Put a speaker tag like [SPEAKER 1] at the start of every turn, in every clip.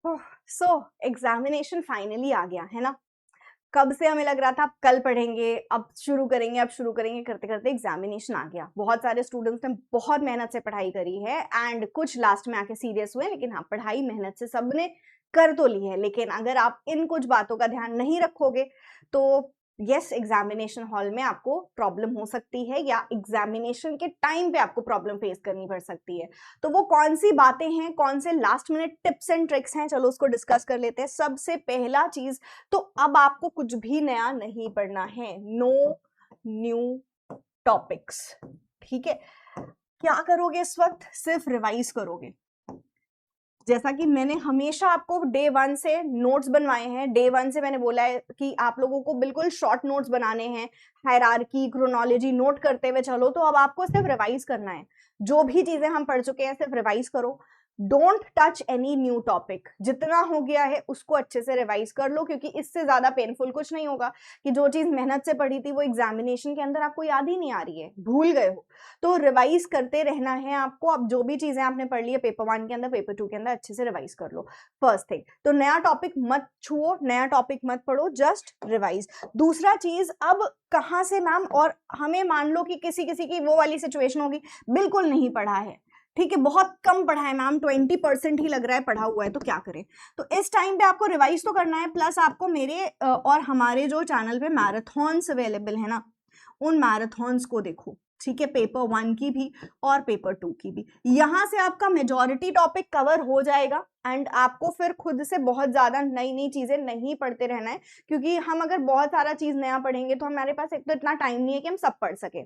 [SPEAKER 1] सो examination finally आ गया है ना। कब से हमें लग रहा था अब कल पढ़ेंगे, अब शुरू करेंगे, अब शुरू करेंगे, करते करते एग्जामिनेशन आ गया। बहुत सारे स्टूडेंट्स ने बहुत मेहनत से पढ़ाई करी है एंड कुछ लास्ट में आके सीरियस हुए, लेकिन हाँ, पढ़ाई मेहनत से सबने कर तो ली है। लेकिन अगर आप इन कुछ बातों का ध्यान नहीं रखोगे तो यस, एग्जामिनेशन हॉल में आपको प्रॉब्लम हो सकती है या एग्जामिनेशन के टाइम पे आपको प्रॉब्लम फेस करनी पड़ सकती है। तो वो कौन सी बातें हैं, कौन से last minute tips and tricks हैं, चलो उसको डिस्कस कर लेते हैं। सबसे पहला चीज, तो अब आपको कुछ भी नया नहीं पढ़ना है। No new topics. ठीक है, क्या करोगे इस वक्त? सिर्फ रिवाइज करोगे। जैसा कि मैंने हमेशा आपको डे 1 से नोट्स बनवाए हैं, डे 1 से मैंने बोला है कि आप लोगों को बिल्कुल शॉर्ट नोट्स बनाने हैं, हायरार्की, क्रोनोलॉजी नोट करते हुए चलो। तो अब आपको सिर्फ रिवाइज करना है। जो भी चीजें हम पढ़ चुके हैं सिर्फ रिवाइज करो। Don't touch any new topic. जितना हो गया है उसको अच्छे से रिवाइज कर लो, क्योंकि इससे ज्यादा पेनफुल कुछ नहीं होगा कि जो चीज मेहनत से पढ़ी थी वो एग्जामिनेशन के अंदर आपको याद ही नहीं आ रही है, भूल गए हो। तो रिवाइज करते रहना है आपको। अब जो भी चीजें आपने पढ़ ली है पेपर 1 के अंदर, पेपर 2 के अंदर अच्छे से रिवाइज कर लो। फर्स्ट थिंग तो नया टॉपिक मत छुओ, नया टॉपिक मत पढ़ो, जस्ट रिवाइज। दूसरा चीज, अब कहाँ से मैम, और हमें मान लो कि किसी किसी की वो वाली सिचुएशन होगी, बिल्कुल नहीं पढ़ा है, ठीक है, बहुत कम पढ़ा है मैम, 20% ही लग रहा है पढ़ा हुआ है, तो क्या करें? तो इस टाइम पे आपको रिवाइज तो करना है, प्लस आपको मेरे और हमारे जो चैनल पे मैराथन्स अवेलेबल है ना, उन मैराथन्स को देखो। ठीक है, पेपर 1 की भी और पेपर 2 की भी। यहां से आपका मेजॉरिटी टॉपिक कवर हो जाएगा एंड आपको फिर खुद से बहुत ज्यादा नई नई चीजें नहीं पढ़ते रहना है, क्योंकि हम अगर बहुत सारा चीज नया पढ़ेंगे तो हमारे पास एक तो इतना टाइम नहीं है कि हम सब पढ़ सके।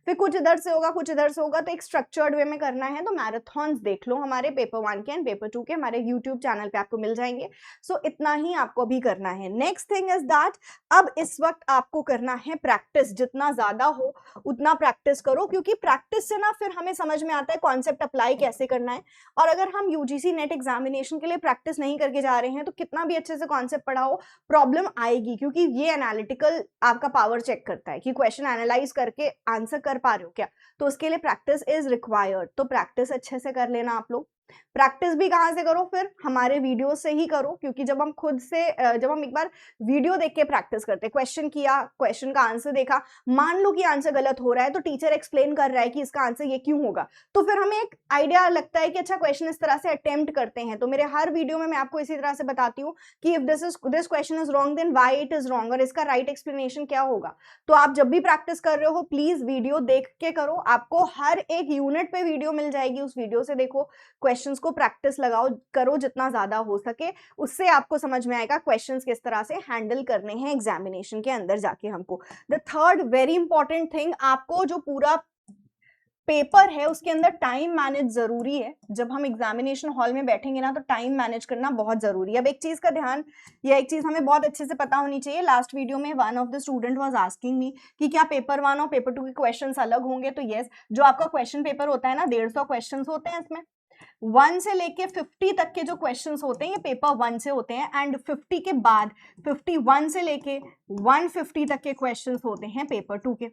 [SPEAKER 1] फिर कुछ इधर से होगा, कुछ इधर से होगा, तो एक स्ट्रक्चर्ड वे में करना है। तो मैराथन्स देख लो हमारे पेपर 1 के एंड पेपर 2 के, हमारे यूट्यूब चैनल पे आपको मिल जाएंगे। सो इतना ही आपको भी करना है। नेक्स्ट थिंग इज दैट, अब इस वक्त आपको करना है प्रैक्टिस। जितना ज्यादा हो उतना प्रैक्टिस करो, क्योंकि प्रैक्टिस से ना फिर हमें समझ में आता है कॉन्सेप्ट अप्लाई कैसे करना है। और अगर हम यूजीसी नेट एग्जामिनेशन के लिए प्रैक्टिस नहीं करके जा रहे हैं तो कितना भी अच्छे से कॉन्सेप्ट पढ़ा हो, प्रॉब्लम आएगी, क्योंकि ये एनालिटिकल आपका पावर चेक करता है कि क्वेश्चन एनालाइज करके आंसर कर पा रहे हो क्या। तो उसके लिए प्रैक्टिस इज रिक्वायर्ड। तो प्रैक्टिस अच्छे से कर लेना आप लोग। प्रैक्टिस भी कहां से करो? फिर हमारे वीडियो से ही करो, क्योंकि जब हम खुद से जब हम एक बार वीडियो देख के प्रैक्टिस करते हैं, क्वेश्चन किया, क्वेश्चन का आंसर देखा, मान लो कि आंसर गलत हो रहा है तो टीचर एक्सप्लेन कर रहा है कि इसका आंसर ये क्यों होगा, तो फिर हमें एक आइडिया लगता है कि अच्छा क्वेश्चन इस तरह से अटेम्प्ट करते हैं। तो मेरे हर वीडियो में मैं आपको इसी तरह से बताती हूँ कि if this question is wrong then why it is wrong, और इसका राइट एक्सप्लेनेशन क्या होगा। तो आप जब भी प्रैक्टिस कर रहे हो प्लीज वीडियो देख के करो। आपको हर एक यूनिट पे वीडियो मिल जाएगी, उस वीडियो से देखो, क्वेश्चंस को प्रैक्टिस लगाओ, करो जितना ज्यादा हो सके। उससे आपको समझ में आएगा क्वेश्चंस किस तरह से हैंडल करने हैं एग्जामिनेशन के अंदर जाके हमको। The third very important thing, आपको जो पूरा पेपर है उसके अंदर टाइम मैनेज जरूरी है। जब हम एग्जामिनेशन हॉल में बैठेंगे ना तो टाइम मैनेज करना बहुत जरूरी है। अब एक चीज का ध्यान, या एक चीज हमें बहुत अच्छे से पता होनी चाहिए। लास्ट वीडियो में one of the student was asking me कि क्या पेपर 1 और पेपर 2 के क्वेश्चंस अलग होंगे। तो यस, जो आपका क्वेश्चन पेपर होता है ना, 150 क्वेश्चन होते हैं इसमें। 1 से लेके 50 तक के जो क्वेश्चंस होते हैं ये पेपर 1 से होते हैं, एंड 50 के बाद 51 से लेके 150 तक के क्वेश्चंस होते हैं पेपर 2 के।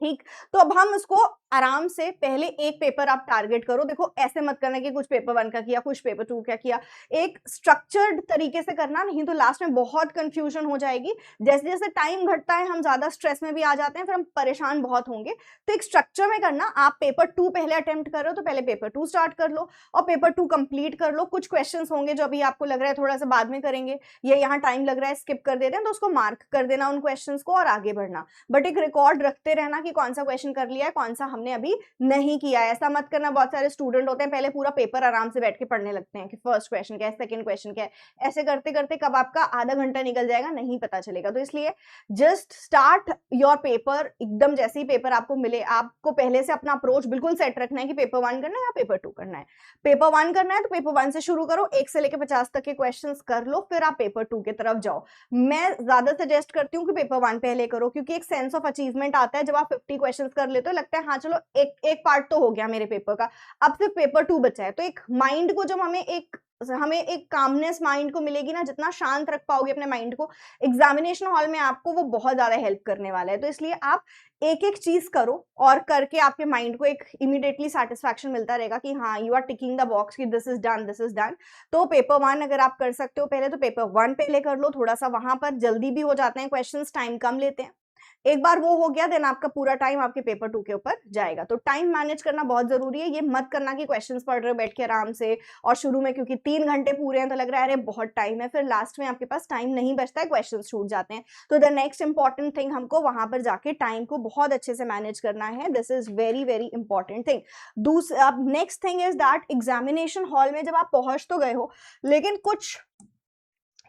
[SPEAKER 1] ठीक, तो अब हम उसको आराम से पहले एक पेपर आप टारगेट करो। देखो ऐसे मत करना कि कुछ पेपर 1 का किया, कुछ पेपर 2 का किया। एक स्ट्रक्चर्ड तरीके से करना, नहीं तो लास्ट में बहुत कंफ्यूजन हो जाएगी। जैसे जैसे टाइम घटता है हम ज्यादा स्ट्रेस में भी आ जाते हैं, फिर हम परेशान बहुत होंगे। तो एक स्ट्रक्चर में करना। आप पेपर 2 पहले अटेम्प्ट कर रहे हो तो पहले पेपर 2 स्टार्ट कर लो और पेपर 2 कंप्लीट कर लो। कुछ क्वेश्चन होंगे जो अभी आपको लग रहा है थोड़ा सा बाद में करेंगे, या यहाँ टाइम लग रहा है स्किप कर देते हैं, तो उसको मार्क कर देना उन क्वेश्चन को और आगे बढ़ना। बट एक रिकॉर्ड रखते रहना कि कौन सा क्वेश्चन कर लिया है, कौन सा हमने अभी नहीं किया है। ऐसा मत करना, बहुत सारे स्टूडेंट होते हैं पहले पूरा पेपर आराम से बैठ के पढ़ने लगते हैं कि फर्स्ट क्वेश्चन क्या है, सेकंड क्वेश्चन क्या है। ऐसे करते करते कब आपका आधा घंटा निकल जाएगा नहीं पता चलेगा। तो इसलिए जस्ट स्टार्ट योर पेपर। एकदम जैसे ही पेपर आपको मिले, आपको पहले से अपना अप्रोच बिल्कुल सेट रखना है कि पेपर 1 करना है या पेपर 2 करना है। पेपर 1 करना है तो पेपर 1 से शुरू करो, 1 से लेकर 50 तक के क्वेश्चंस कर लो, फिर आप पेपर 2 की तरफ जाओ। मैं ज्यादा सजेस्ट करती हूँ कि पेपर 1 पहले करो, क्योंकि एक सेंस ऑफ अचीवमेंट आता है जब आप 50 क्वेश्चंस कर लेते हो, लगता है हाँ चलो एक एक पार्ट तो हो गया मेरे पेपर का, अब सिर्फ पेपर 2 बचा है। तो एक माइंड को जब हमें एक हमें एक कामनेस माइंड को मिलेगी ना, जितना शांत रख पाओगे अपने माइंड को एग्जामिनेशन हॉल में, आपको वो बहुत ज्यादा हेल्प करने वाला है। तो इसलिए आप एक एक चीज करो और करके आपके माइंड को एक इमीडिएटली सेटिस्फैक्शन मिलता रहेगा कि हाँ you are ticking the box कि this is done, this is done. तो पेपर 1 अगर आप कर सकते हो पहले, तो पेपर 1 पहले कर लो, थोड़ा सा वहां पर जल्दी भी हो जाते हैं क्वेश्चंस, टाइम कम लेते हैं। एक बार वो हो गया देन आपका पूरा टाइम आपके पेपर 2 के ऊपर जाएगा। तो टाइम मैनेज करना बहुत जरूरी है। ये मत करना कि क्वेश्चंस पढ़ रहे हो बैठ के आराम से, और शुरू में क्योंकि 3 घंटे पूरे हैं तो लग रहा है अरे बहुत टाइम है, फिर लास्ट में आपके पास टाइम नहीं बचता है, क्वेश्चन छूट जाते हैं। तो द नेक्स्ट इंपॉर्टेंट थिंग, हमको वहां पर जाके टाइम को बहुत अच्छे से मैनेज करना है। This is very very important thing. दूसरा next thing is that examination hall में जब आप पहुंच तो गए हो, लेकिन कुछ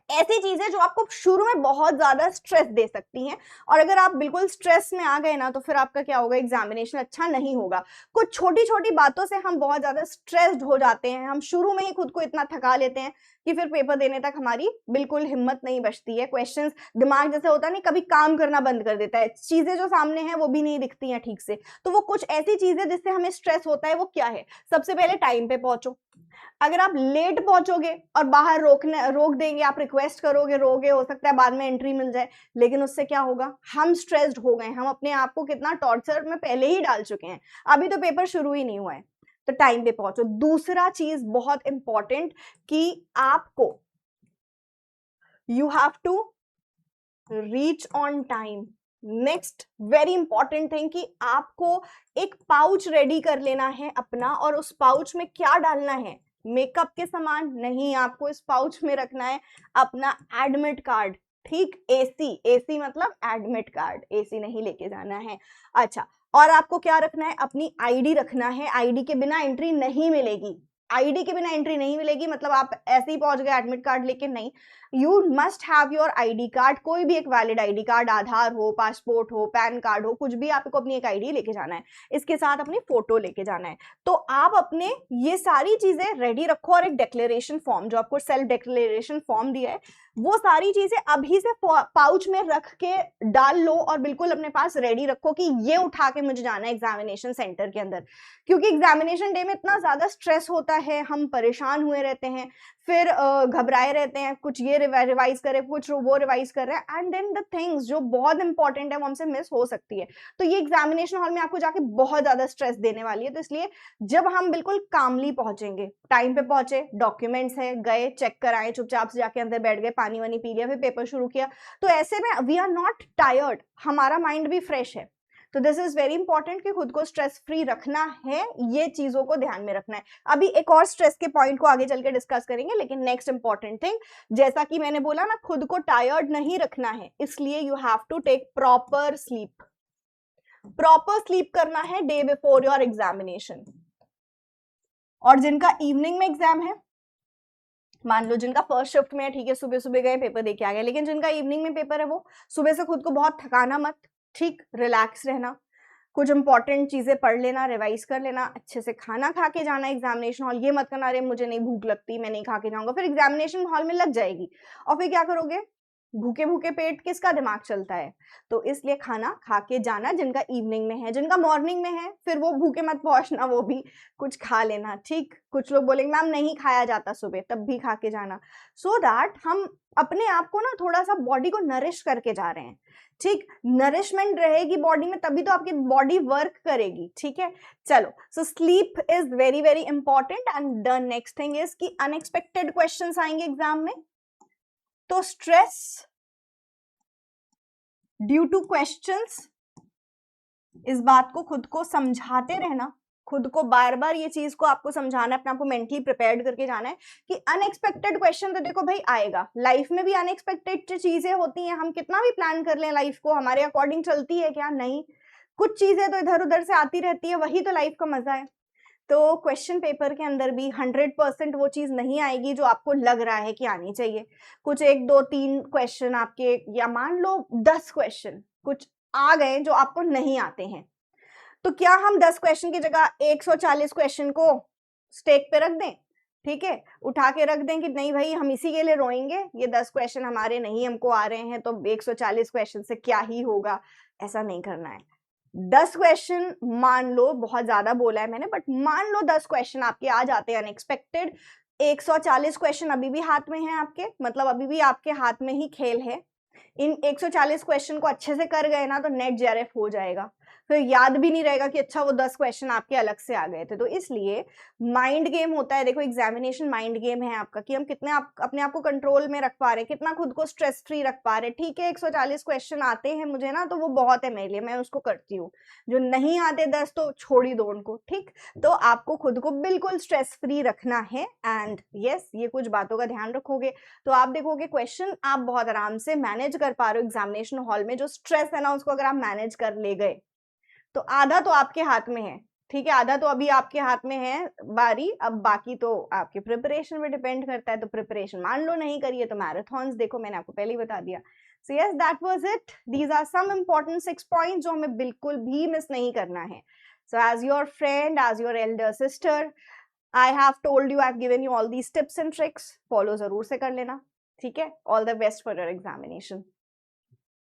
[SPEAKER 1] ऐसी चीजें जो आपको शुरू में बहुत ज्यादा स्ट्रेस दे सकती हैं, और अगर आप बिल्कुल स्ट्रेस में आ गए ना तो फिर आपका क्या होगा, एग्जामिनेशन अच्छा नहीं होगा। कुछ छोटी छोटी बातों से हम बहुत ज्यादा स्ट्रेस्ड हो जाते हैं, हम शुरू में ही खुद को इतना थका लेते हैं कि फिर पेपर देने तक हमारी बिल्कुल हिम्मत नहीं बचती है। क्वेश्चंस, दिमाग जैसे होता नहीं कभी काम करना बंद कर देता है, चीजें जो सामने हैं वो भी नहीं दिखती हैं ठीक से। तो वो कुछ ऐसी चीजें जिससे हमें स्ट्रेस होता है, वो क्या है? सबसे पहले टाइम पे पहुंचो। अगर आप लेट पहुंचोगे और बाहर रोक देंगे, आप रिक्वेस्ट करोगे, रोगे, हो सकता है बाद में एंट्री मिल जाए, लेकिन उससे क्या होगा, हम स्ट्रेस्ड हो गए, हम अपने आप को कितना टॉर्चर में पहले ही डाल चुके हैं, अभी तो पेपर शुरू ही नहीं हुआ है। तो टाइम पे पहुंचो। दूसरा चीज बहुत इंपॉर्टेंट कि आपको you have to reach on time. Next very important thing कि आपको एक पाउच रेडी कर लेना है अपना, और उस पाउच में क्या डालना है, मेकअप के सामान नहीं, आपको इस पाउच में रखना है अपना एडमिट कार्ड। ठीक, एसी मतलब एडमिट कार्ड, एसी नहीं लेके जाना है। अच्छा, और आपको क्या रखना है, अपनी आईडी रखना है, आईडी के बिना एंट्री नहीं मिलेगी। आईडी के बिना एंट्री नहीं मिलेगी मतलब आप ऐसे ही पहुंच गए एडमिट कार्ड लेके, नहीं, you must have your ID card, कोई भी एक वैलिड आईडी कार्ड, आधार हो, पासपोर्ट हो, पैन कार्ड हो, कुछ भी, आपको अपनी एक आईडी लेके जाना है। इसके साथ अपनी फोटो लेके जाना है। तो आप अपने ये सारी चीजें रेडी रखो, और एक डिक्लेरेशन फॉर्म, जो आपको सेल्फ डिक्लेरेशन फॉर्म दिया है, वो सारी चीजें अभी से पाउच में रख के डाल लो, और बिल्कुल अपने पास रेडी रखो कि ये उठा के मुझे जाना है एग्जामिनेशन सेंटर के अंदर। क्योंकि एग्जामिनेशन डे में इतना ज्यादा स्ट्रेस होता है, हम परेशान हुए रहते हैं, फिर घबराए रहते हैं, कुछ ये रिवाइज करे, कुछ वो रिवाइज कर रहे हैं, एंड देन द थिंग्स जो बहुत इंपॉर्टेंट है वो हमसे मिस हो सकती है। तो ये एग्जामिनेशन हॉल में आपको जाके बहुत ज्यादा स्ट्रेस देने वाली है। तो इसलिए जब हम बिल्कुल कामली पहुंचेंगे, टाइम पे पहुंचे, डॉक्यूमेंट्स है, गए, चेक कराए, चुपचाप से जाके अंदर बैठ गए, पानी वानी पी लिया, फिर पेपर शुरू किया, तो ऐसे में वी आर नॉट टायर्ड, हमारा माइंड भी फ्रेश है। तो दिस इज वेरी इंपॉर्टेंट कि खुद को स्ट्रेस फ्री रखना है, ये चीजों को ध्यान में रखना है। अभी एक और स्ट्रेस के पॉइंट को आगे चल के डिस्कस करेंगे, लेकिन नेक्स्ट इंपॉर्टेंट थिंग, जैसा कि मैंने बोला ना, खुद को टायर्ड नहीं रखना है, इसलिए you have to take proper sleep. Proper sleep करना है डे बिफोर योर एग्जामिनेशन। और जिनका इवनिंग में एग्जाम है, मान लो जिनका फर्स्ट शिफ्ट में है, ठीक है, सुबह सुबह गए, पेपर देके आ गए, लेकिन जिनका इवनिंग में पेपर है, वो सुबह से खुद को बहुत थकाना मत, ठीक, रिलैक्स रहना, कुछ इंपॉर्टेंट चीजें पढ़ लेना, रिवाइज कर लेना, अच्छे से खाना खा के जाना एग्जामिनेशन हॉल। ये मत करना अरे मुझे नहीं भूख लगती, मैं नहीं खा के जाऊंगा, फिर एग्जामिनेशन हॉल में लग जाएगी, और फिर क्या करोगे, भूखे भूखे पेट किसका दिमाग चलता है। तो इसलिए खाना खा के जाना, जिनका इवनिंग में है। जिनका मॉर्निंग में है, फिर वो भूखे मत पहुंचना, वो भी कुछ खा लेना, ठीक। कुछ लोग बोलेंगे मैम नहीं खाया जाता सुबह, तब भी खा के जाना, सो दैट हम अपने आप को ना थोड़ा सा बॉडी को नरिश करके जा रहे हैं, ठीक। नरिशमेंट रहेगी बॉडी में तभी तो आपकी बॉडी वर्क करेगी, ठीक है। चलो, so sleep is very very important. And the next thing is कि अनएक्सपेक्टेड क्वेश्चंस आएंगे एग्जाम में, तो स्ट्रेस ड्यू टू क्वेश्चंस, इस बात को खुद को समझाते रहना, खुद को बार बार ये चीज को आपको समझाना है, अपने आप को मेंटली प्रिपेयर्ड करके जाना है कि अनएक्सपेक्टेड क्वेश्चन तो देखो भाई आएगा, लाइफ में भी अनएक्सपेक्टेड चीजें होती हैं, हम कितना भी प्लान कर लें लाइफ को, हमारे अकॉर्डिंग चलती है क्या, नहीं, कुछ चीजें तो इधर उधर से आती रहती है, वही तो लाइफ का मजा है। तो क्वेश्चन पेपर के अंदर भी 100% वो चीज नहीं आएगी जो आपको लग रहा है कि आनी चाहिए। कुछ 1 2 3 क्वेश्चन आपके, या मान लो 10 क्वेश्चन कुछ आ गए जो आपको नहीं आते हैं, तो क्या हम 10 क्वेश्चन की जगह 140 क्वेश्चन को स्टेक पे रख दें, ठीक है, उठा के रख दें कि नहीं भाई हम इसी के लिए रोएंगे, ये 10 क्वेश्चन हमारे नहीं हमको आ रहे हैं, तो 140 क्वेश्चन से क्या ही होगा। ऐसा नहीं करना है। 10 क्वेश्चन मान लो, बहुत ज्यादा बोला है मैंने, बट मान लो 10 क्वेश्चन आपके आ जाते हैं अनएक्सपेक्टेड, 140 क्वेश्चन अभी भी हाथ में है आपके, मतलब अभी भी आपके हाथ में ही खेल है। इन 140 क्वेश्चन को अच्छे से कर गए ना तो नेट जेआरएफ हो जाएगा, फिर याद भी नहीं रहेगा कि अच्छा वो 10 क्वेश्चन आपके अलग से आ गए थे। तो इसलिए माइंड गेम होता है, देखो एग्जामिनेशन माइंड गेम है आपका, कि हम कितने अपने आप को कंट्रोल में रख पा रहे हैं, कितना खुद को स्ट्रेस फ्री रख पा रहे हैं। ठीक है 140 क्वेश्चन आते हैं मुझे ना तो वो बहुत है मेरे लिए, मैं उसको करती हूँ। जो नहीं आते 10 तो छोड़ ही दो उनको, ठीक। तो आपको खुद को बिल्कुल स्ट्रेस फ्री रखना है, एंड यस ये कुछ बातों का ध्यान रखोगे तो आप देखोगे क्वेश्चन आप बहुत आराम से मैनेज कर पा रहे हो एग्जामिनेशन हॉल में। जो स्ट्रेस है ना उसको अगर आप मैनेज कर ले गए तो आधा तो आपके हाथ में है, ठीक है, आधा तो अभी आपके हाथ में है बारी, अब बाकी तो आपके प्रिपरेशन पे डिपेंड करता है। तो प्रिपरेशन मान लो नहीं करिए तो मैराथन्स देखो, मैंने आपको पहले ही बता दिया। So yes that was it, these are some important 6 points जो हमें बिल्कुल भी मिस नहीं करना है। So as your friend, as your elder sister, I have told you, I have given you all these tips and tricks, follow जरूर से कर लेना, ठीक है। All the best for your examination.